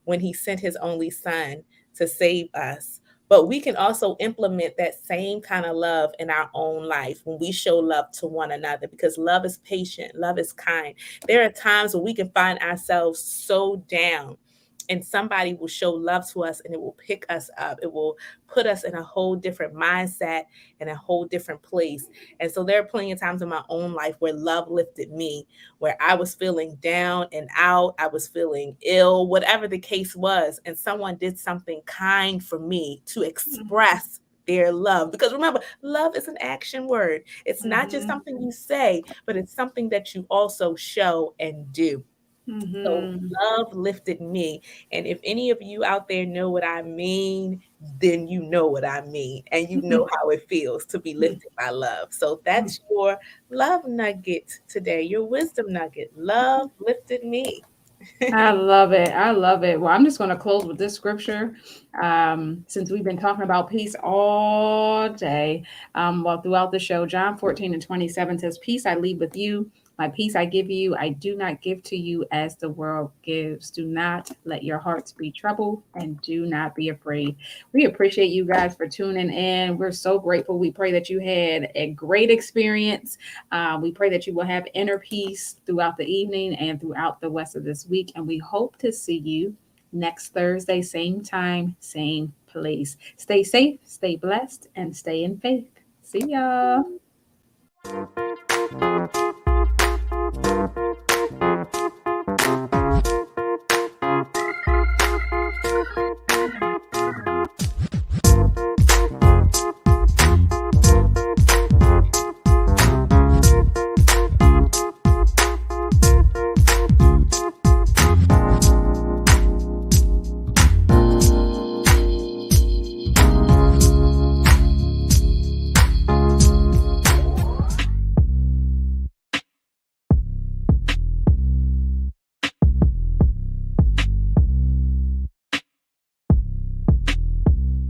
when he sent his only son to save us. But we can also implement that same kind of love in our own life when we show love to one another, because love is patient, love is kind. There are times when we can find ourselves so down, and somebody will show love to us and it will pick us up. It will put us in a whole different mindset and a whole different place. And so there are plenty of times in my own life where love lifted me, where I was feeling down and out, I was feeling ill, whatever the case was, and someone did something kind for me to express their love. Because remember, love is an action word. It's not just something you say, but it's something that you also show and do. So Mm-hmm. love lifted me. And if any of you out there know what I mean, then you know what I mean. And you know how it feels to be lifted by love. So that's your love nugget today, your wisdom nugget. Love lifted me. I love it. I love it. Well, I'm just going to close with this scripture. Since we've been talking about peace all day, well, throughout the show, John 14:27 says, "Peace I leave with you. My peace I give you. I do not give to you as the world gives. Do not let your hearts be troubled and do not be afraid." We appreciate you guys for tuning in. We're so grateful. We pray that you had a great experience. We pray that you will have inner peace throughout the evening and throughout the rest of this week. And we hope to see you next Thursday, same time, same place. Stay safe, stay blessed, and stay in faith. See ya.